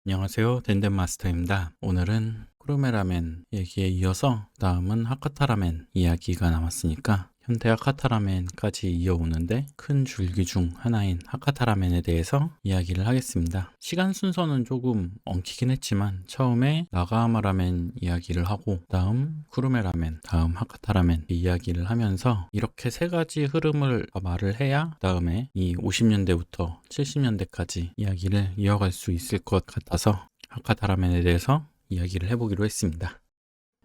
안녕하세요. 덴덴마스터입니다. 오늘은 쿠르메라멘 얘기에 이어서 다음은 하카타라멘 이야기가 남았으니까 현대 하카타라멘까지 이어오는데 큰 줄기 중 하나인 하카타라멘에 대해서 이야기를 하겠습니다. 시간 순서는 조금 엉키긴 했지만 처음에 나가하마라멘 이야기를 하고 다음 쿠르메라멘, 다음 하카타라멘 이야기를 하면서 이렇게 세 가지 흐름을 말을 해야 다음에 이 50년대부터 70년대까지 이야기를 이어갈 수 있을 것 같아서 하카타라멘에 대해서 이야기를 해보기로 했습니다.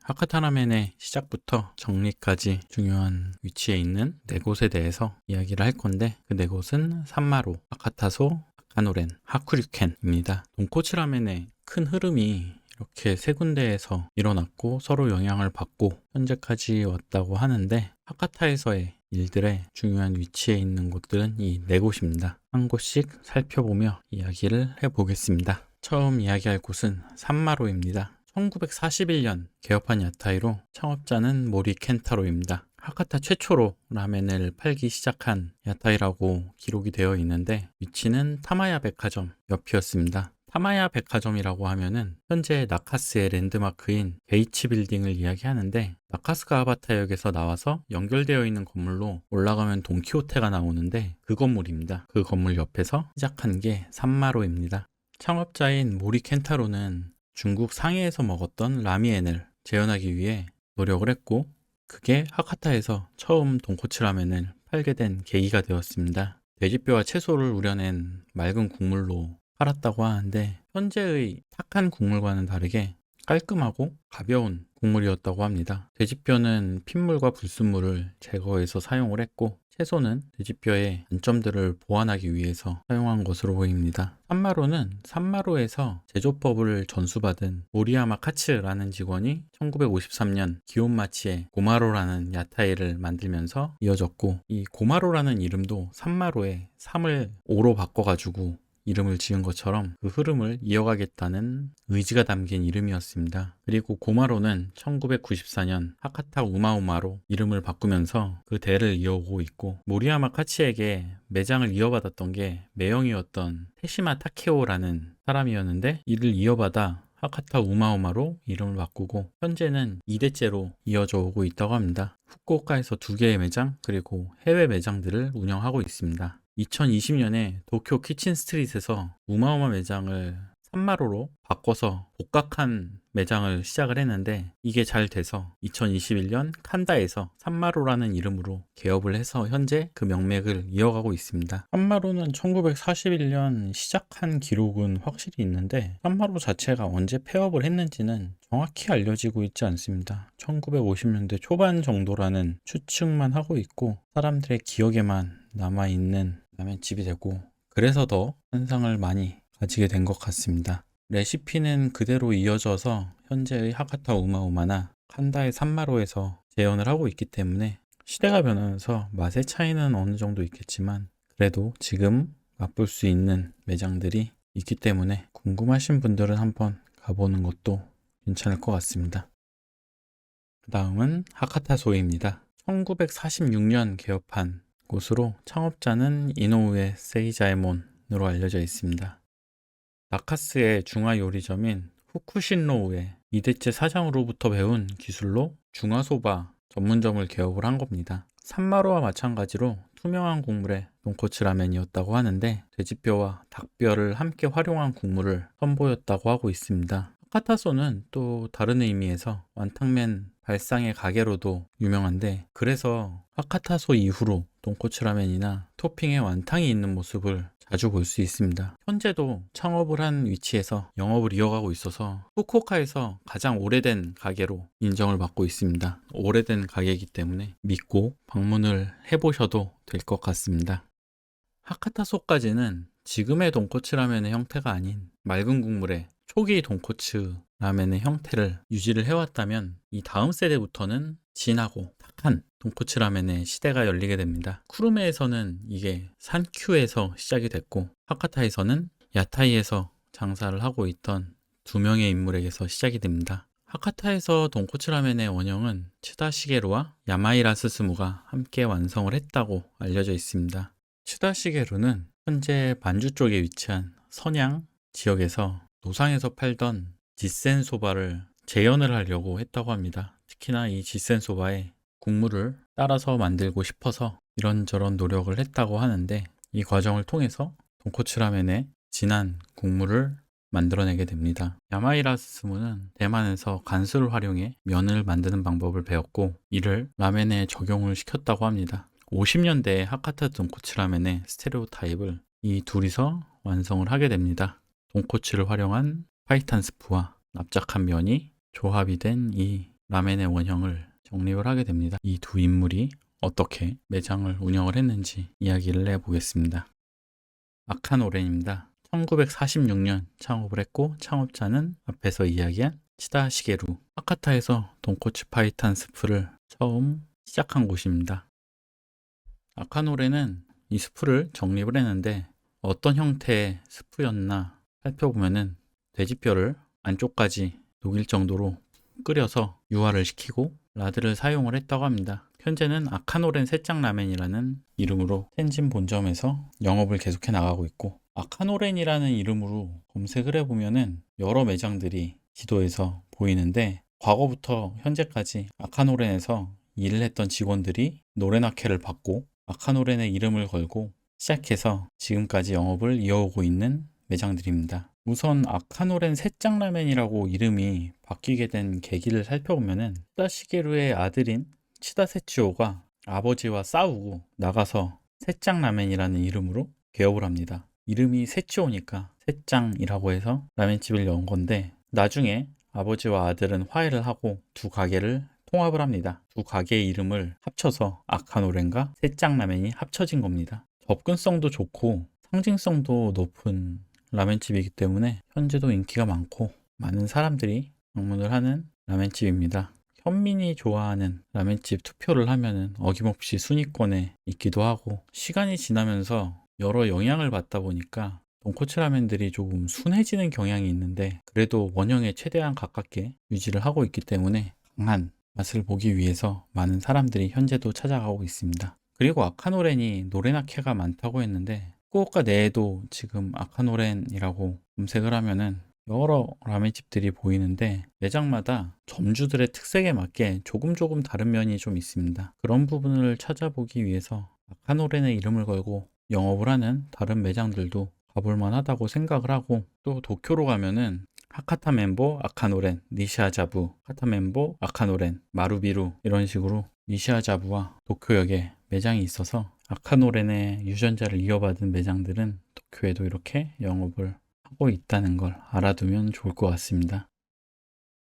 하카타라멘의 시작부터 정리까지 중요한 위치에 있는 네 곳에 대해서 이야기를 할 건데 그 네 곳은 산마루, 아카타소, 아카노렌, 하쿠류켄입니다. 돈코츠라멘의 큰 흐름이 이렇게 세 군데에서 일어났고 서로 영향을 받고 현재까지 왔다고 하는데 하카타에서의 일들의 중요한 위치에 있는 곳들은 이 네 곳입니다. 한 곳씩 살펴보며 이야기를 해보겠습니다. 처음 이야기할 곳은 산마루입니다. 1941년 개업한 야타이로 창업자는 모리 켄타로입니다. 하카타 최초로 라멘을 팔기 시작한 야타이라고 기록이 되어 있는데 위치는 타마야 백화점 옆이었습니다. 타마야 백화점이라고 하면은 현재 나카스의 랜드마크인 베이치 빌딩을 이야기하는데 나카스가하바타역에서 나와서 연결되어 있는 건물로 올라가면 돈키호테가 나오는데 그 건물입니다. 그 건물 옆에서 시작한 게 산마루입니다. 창업자인 모리 켄타로는 중국 상해에서 먹었던 라미엔을 재현하기 위해 노력을 했고 그게 하카타에서 처음 돈코츠 라멘을 팔게 된 계기가 되었습니다. 돼지뼈와 채소를 우려낸 맑은 국물로 팔았다고 하는데 현재의 탁한 국물과는 다르게 깔끔하고 가벼운 국물이었다고 합니다. 돼지뼈는 핏물과 불순물을 제거해서 사용을 했고 채소는 돼지뼈의 단점들을 보완하기 위해서 사용한 것으로 보입니다. 산마루는 산마루에서 제조법을 전수받은 모리야마 카츠라는 직원이 1953년 기온마치에 고마로라는 야타이를 만들면서 이어졌고 이 고마로라는 이름도 산마루에 3을 5로 바꿔가지고 이름을 지은 것처럼 그 흐름을 이어가겠다는 의지가 담긴 이름이었습니다. 그리고 고마로는 1994년 하카타 우마우마로 이름을 바꾸면서 그 대를 이어오고 있고 모리야마 카치에게 매장을 이어받았던 게 매형이었던 테시마 타케오라는 사람이었는데 이를 이어받아 하카타 우마우마로 이름을 바꾸고 현재는 2대째로 이어져 오고 있다고 합니다. 후쿠오카에서 2개의 매장 그리고 해외 매장들을 운영하고 있습니다. 2020년에 도쿄 키친 스트릿에서 우마우마 매장을 산마루로 바꿔서 복각한 매장을 시작을 했는데 이게 잘 돼서 2021년 칸다에서 산마루라는 이름으로 개업을 해서 현재 그 명맥을 이어가고 있습니다. 산마루는 1941년 시작한 기록은 확실히 있는데 산마루 자체가 언제 폐업을 했는지는 정확히 알려지고 있지 않습니다. 1950년대 초반 정도라는 추측만 하고 있고 사람들의 기억에만 남아있는 라면집이 되고 그래서 더 환상을 많이 가지게 된 것 같습니다. 레시피는 그대로 이어져서 현재의 하카타 우마우마나 칸다의 산마루에서 재현을 하고 있기 때문에 시대가 변하면서 맛의 차이는 어느 정도 있겠지만 그래도 지금 맛볼 수 있는 매장들이 있기 때문에 궁금하신 분들은 한번 가보는 것도 괜찮을 것 같습니다. 그 다음은 하카타소입니다. 1946년 개업한 곳으로 창업자는 이노우에 세이자에몬으로 알려져 있습니다. 나카스의 중화 요리점인 후쿠신로우의 2대째 사장으로부터 배운 기술로 중화소바 전문점을 개업을 한 겁니다. 산마루와 마찬가지로 투명한 국물의 돈코츠 라멘이었다고 하는데 돼지뼈와 닭뼈를 함께 활용한 국물을 선보였다고 하고 있습니다. 하카타소는 또 다른 의미에서 완탕면 발상의 가게로도 유명한데 그래서 하카타소 이후로 돈코츠 라멘이나 토핑에 완탕이 있는 모습을 자주 볼 수 있습니다. 현재도 창업을 한 위치에서 영업을 이어가고 있어서 후쿠오카에서 가장 오래된 가게로 인정을 받고 있습니다. 오래된 가게이기 때문에 믿고 방문을 해보셔도 될 것 같습니다. 하카타소까지는 지금의 돈코츠 라멘의 형태가 아닌 맑은 국물의 초기 돈코츠 라멘의 형태를 유지를 해왔다면 이 다음 세대부터는 진하고 탁한 돈코츠 라멘의 시대가 열리게 됩니다. 쿠르메에서는 이게 산큐에서 시작이 됐고 하카타에서는 야타이에서 장사를 하고 있던 2명의 인물에게서 시작이 됩니다. 하카타에서 돈코츠 라멘의 원형은 츠다 시게루와 야마이라 스스무가 함께 완성을 했다고 알려져 있습니다. 츠다 시게루는 현재 반주 쪽에 위치한 선양 지역에서 노상에서 팔던 지센 소바를 재현을 하려고 했다고 합니다. 특히나 이 지센 소바에 국물을 따라서 만들고 싶어서 이런저런 노력을 했다고 하는데, 이 과정을 통해서 돈코츠 라멘의 진한 국물을 만들어내게 됩니다. 야마이라스 스무는 대만에서 간수를 활용해 면을 만드는 방법을 배웠고, 이를 라멘에 적용을 시켰다고 합니다. 50년대에 하카타 돈코츠 라멘의 스테레오타입을 이 둘이서 완성을 하게 됩니다. 돈코츠를 활용한 파이탄 스프와 납작한 면이 조합이 된 이 라멘의 원형을 정립을 하게 됩니다. 이 두 인물이 어떻게 매장을 운영을 했는지 이야기를 해보겠습니다. 아카노렌입니다. 1946년 창업을 했고, 창업자는 앞에서 이야기한 치다 시게루. 하카타에서 돈코츠 파이탄 스프를 처음 시작한 곳입니다. 아카노렌은 이 스프를 정립을 했는데, 어떤 형태의 스프였나 살펴보면은 돼지뼈를 안쪽까지 녹일 정도로 끓여서 유화를 시키고 라드를 사용을 했다고 합니다. 현재는 아카노렌 새짱라멘이라는 이름으로 텐진 본점에서 영업을 계속해 나가고 있고, 아카노렌이라는 이름으로 검색을 해보면은 여러 매장들이 지도에서 보이는데, 과거부터 현재까지 아카노렌에서 일을 했던 직원들이 노렌아케를 받고 아카노렌의 이름을 걸고 시작해서 지금까지 영업을 이어오고 있는 매장들입니다. 우선 아카노렌 새짱라멘이라고 이름이 바뀌게 된 계기를 살펴보면은 치다 시게루의 아들인 치다 세치오가 아버지와 싸우고 나가서 새짱라멘이라는 이름으로 개업을 합니다. 이름이 세치오니까 새짱이라고 해서 라멘집을 연 건데, 나중에 아버지와 아들은 화해를 하고 두 가게를 통합을 합니다. 두 가게의 이름을 합쳐서 아카노렌과 새짱라멘이 합쳐진 겁니다. 접근성도 좋고 상징성도 높은 라멘집이기 때문에 현재도 인기가 많고 많은 사람들이 방문을 하는 라멘집입니다. 현민이 좋아하는 라멘집 투표를 하면은 어김없이 순위권에 있기도 하고, 시간이 지나면서 여러 영향을 받다 보니까 돈코츠 라멘들이 조금 순해지는 경향이 있는데, 그래도 원형에 최대한 가깝게 유지를 하고 있기 때문에 강한 맛을 보기 위해서 많은 사람들이 현재도 찾아가고 있습니다. 그리고 아카노렌이 노렌아케가 많다고 했는데, 후쿠오카 내에도 지금 아카노렌이라고 검색을 하면은 여러 라멘집들이 보이는데, 매장마다 점주들의 특색에 맞게 조금 다른 면이 좀 있습니다. 그런 부분을 찾아보기 위해서 아카노렌의 이름을 걸고 영업을 하는 다른 매장들도 가볼만 하다고 생각을 하고, 또 도쿄로 가면은 하카타 멘보 아카노렌, 니시아자부, 하카타 멘보 아카노렌, 마루비루, 이런 식으로 니시아자부와 도쿄역에 매장이 있어서 아카노렌의 유전자를 이어받은 매장들은 도쿄에도 이렇게 영업을 하고 있다는 걸 알아두면 좋을 것 같습니다.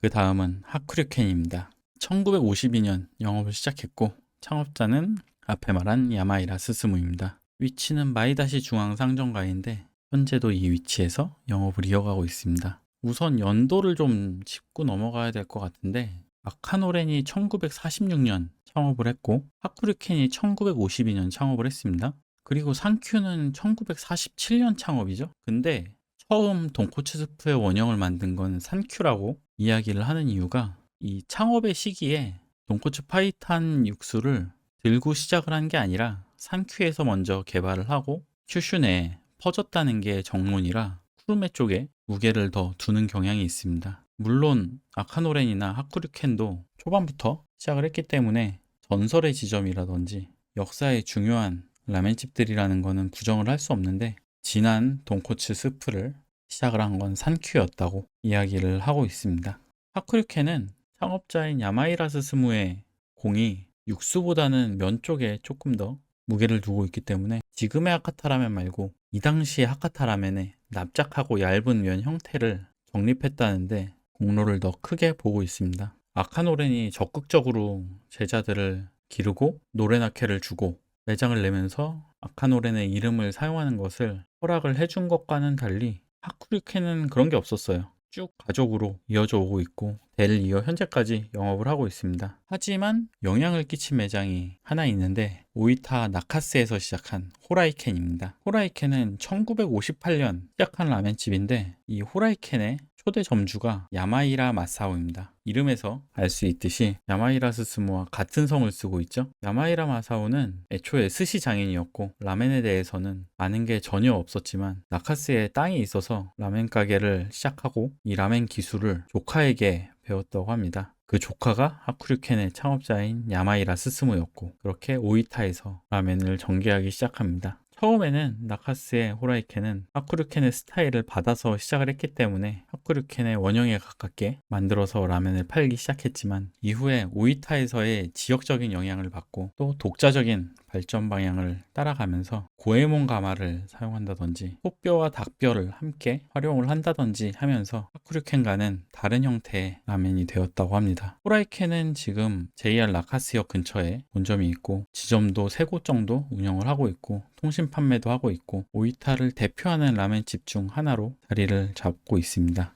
그 다음은 하쿠류켄입니다. 1952년 영업을 시작했고, 창업자는 앞에 말한 야마이라 스스무입니다. 위치는 마이다시 중앙상점가인데 현재도 이 위치에서 영업을 이어가고 있습니다. 우선 연도를 좀 짚고 넘어가야 될 것 같은데, 아카노렌이 1946년 창업을 했고 하쿠류켄이 1952년 창업을 했습니다. 그리고 산큐는 1947년 창업이죠. 근데 처음 돈코츠 스프의 원형을 만든 건 산큐라고 이야기를 하는 이유가, 이 창업의 시기에 돈코츠 파이탄 육수를 들고 시작을 한 게 아니라 산큐에서 먼저 개발을 하고 큐슈 내에 퍼졌다는 게 정론이라 쿠르메 쪽에 무게를 더 두는 경향이 있습니다. 물론 아카노렌이나 하쿠류켄도 초반부터 시작을 했기 때문에 전설의 지점이라든지 역사의 중요한 라멘집들이라는 거는 부정을 할 수 없는데, 진한 돈코츠 스프를 시작을 한 건 산큐였다고 이야기를 하고 있습니다. 하쿠류켄은 창업자인 야마이라스 스무의 공이 육수보다는 면 쪽에 조금 더 무게를 두고 있기 때문에 지금의 하카타라멘 말고 이 당시의 하카타라멘의 납작하고 얇은 면 형태를 정립했다는데 공로를 더 크게 보고 있습니다. 아카노렌이 적극적으로 제자들을 기르고 노렌아케를 주고 매장을 내면서 아카노렌의 이름을 사용하는 것을 허락을 해준 것과는 달리 하쿠류켄은 그런 게 없었어요. 쭉 가족으로 이어져 오고 있고 대를 이어 현재까지 영업을 하고 있습니다. 하지만 영향을 끼친 매장이 하나 있는데, 오이타 나카스에서 시작한 호라이켄입니다. 호라이켄은 1958년 시작한 라멘집인데, 이 호라이켄의 초대 점주가 야마이라 마사오입니다. 이름에서 알 수 있듯이 야마이라 스스무와 같은 성을 쓰고 있죠. 야마이라 마사오는 애초에 스시 장인이었고 라멘에 대해서는 아는 게 전혀 없었지만 나카스에 땅이 있어서 라멘 가게를 시작하고 이 라멘 기술을 조카에게 배웠다고 합니다. 그 조카가 하쿠류켄의 창업자인 야마이라 스스무였고 그렇게 오이타에서 라멘을 전개하기 시작합니다. 처음에는 나카스의 호라이켄은 하쿠류켄의 스타일을 받아서 시작을 했기 때문에 하쿠류켄의 원형에 가깝게 만들어서 라멘을 팔기 시작했지만 이후에 오이타에서의 지역적인 영향을 받고 또 독자적인 발전 방향을 따라가면서 고에몬 가마를 사용한다든지 소뼈와 닭뼈를 함께 활용을 한다든지 하면서 하쿠류켄과는 다른 형태의 라멘이 되었다고 합니다. 호라이켄은 지금 JR 나카스역 근처에 본점이 있고 지점도 3곳 정도 운영을 하고 있고 통신 판매도 하고 있고 오이타를 대표하는 라멘집 중 하나로 자리를 잡고 있습니다.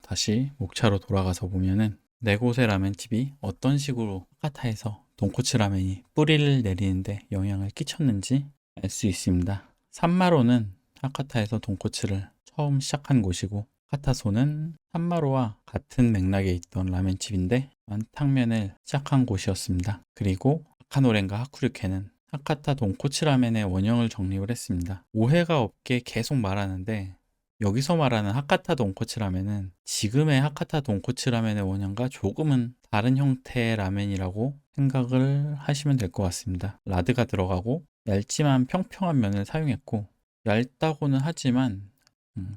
다시 목차로 돌아가서 보면은 4곳의 라멘집이 어떤 식으로 하카타에서 돈코츠 라멘이 뿌리를 내리는데 영향을 끼쳤는지 알 수 있습니다. 산마로는 하카타에서 돈코츠를 처음 시작한 곳이고 하카타소는 산마로와 같은 맥락에 있던 라멘집인데 완탕면을 시작한 곳이었습니다. 그리고 아카노렌과 하쿠류켄은 하카타 돈코츠 라멘의 원형을 정립을 했습니다. 오해가 없게 계속 말하는데 여기서 말하는 하카타 돈코츠 라멘은 지금의 하카타 돈코츠 라멘의 원형과 조금은 다른 형태의 라멘이라고 생각을 하시면 될 것 같습니다. 라드가 들어가고 얇지만 평평한 면을 사용했고 얇다고는 하지만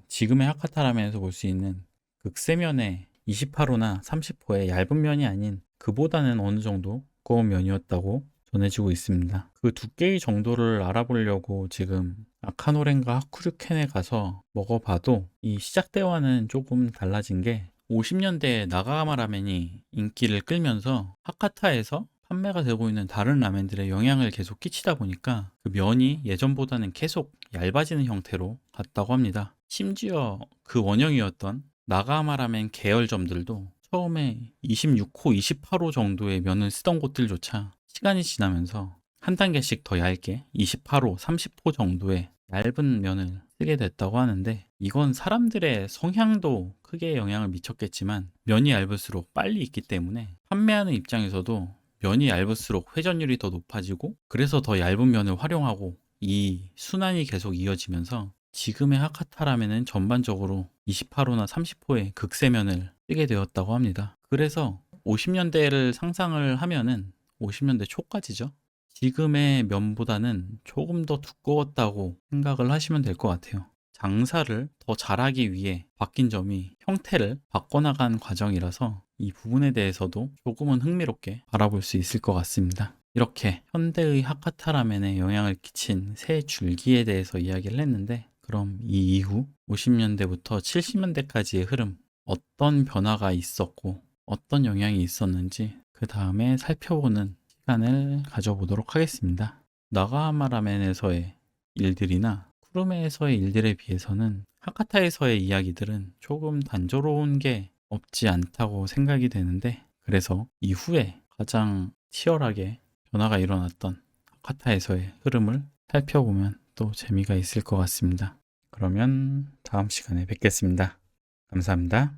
지금의 하카타 라멘에서 볼 수 있는 극세면의 28호나 30호의 얇은 면이 아닌 그보다는 어느 정도 두꺼운 면이었다고 전해지고 있습니다. 그 두께의 정도를 알아보려고 지금 아카노렌과 하쿠류켄에 가서 먹어봐도 이 시작 때와는 조금 달라진 게 50년대에 나가하마 라멘이 인기를 끌면서 하카타에서 판매가 되고 있는 다른 라멘들의 영향을 계속 끼치다 보니까 그 면이 예전보다는 계속 얇아지는 형태로 갔다고 합니다. 심지어 그 원형이었던 나가하마 라멘 계열점들도 처음에 26호, 28호 정도의 면을 쓰던 곳들조차 시간이 지나면서 한 단계씩 더 얇게 28호, 30호 정도의 얇은 면을 쓰게 됐다고 하는데 이건 사람들의 성향도 크게 영향을 미쳤겠지만 면이 얇을수록 빨리 익기 때문에 판매하는 입장에서도 면이 얇을수록 회전율이 더 높아지고 그래서 더 얇은 면을 활용하고 이 순환이 계속 이어지면서 지금의 하카타 라멘은 전반적으로 28호나 30호의 극세면을 쓰게 되었다고 합니다. 그래서 50년대를 상상을 하면은 50년대 초까지죠. 지금의 면보다는 조금 더 두꺼웠다고 생각을 하시면 될 것 같아요. 장사를 더 잘하기 위해 바뀐 점이 형태를 바꿔나간 과정이라서 이 부분에 대해서도 조금은 흥미롭게 바라볼 수 있을 것 같습니다. 이렇게 현대의 하카타 라멘에 영향을 끼친 세 줄기에 대해서 이야기를 했는데 그럼 이 이후 50년대부터 70년대까지의 흐름 어떤 변화가 있었고 어떤 영향이 있었는지 그 다음에 살펴보는 시간을 가져보도록 하겠습니다. 나가하마 라멘에서의 일들이나 쿠르메에서의 일들에 비해서는 하카타에서의 이야기들은 조금 단조로운 게 없지 않다고 생각이 되는데 그래서 이후에 가장 치열하게 변화가 일어났던 하카타에서의 흐름을 살펴보면 또 재미가 있을 것 같습니다. 그러면 다음 시간에 뵙겠습니다. 감사합니다.